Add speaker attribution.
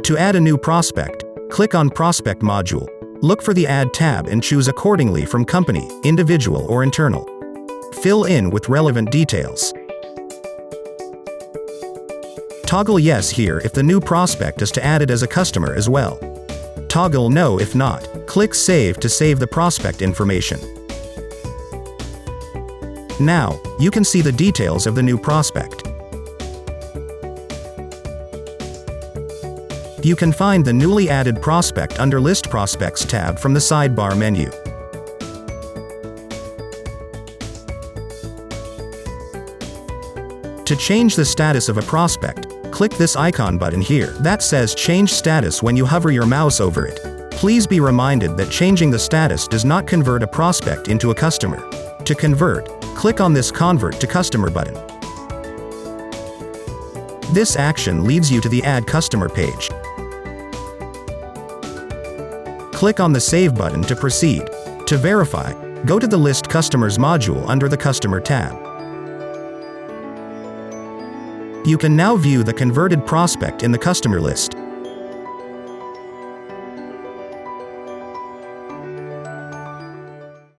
Speaker 1: To add a new prospect, click on Prospect module. Look for the Add tab and choose accordingly from company, individual or internal. Fill in with relevant details. Toggle Yes here if the new prospect is to add it as a customer as well. Toggle No if not. Click Save to save the prospect information. Now, you can see the details of the new prospect. You can find the newly added prospect under List Prospects tab from the sidebar menu. To change the status of a prospect, click this icon button here that says Change Status when you hover your mouse over it. Please be reminded that changing the status does not convert a prospect into a customer. To convert, click on this Convert to Customer button. This action leads you to the Add Customer page. Click on the Save button to proceed. To verify, go to the List Customers module under the Customer tab. You can now view the converted prospect in the customer list.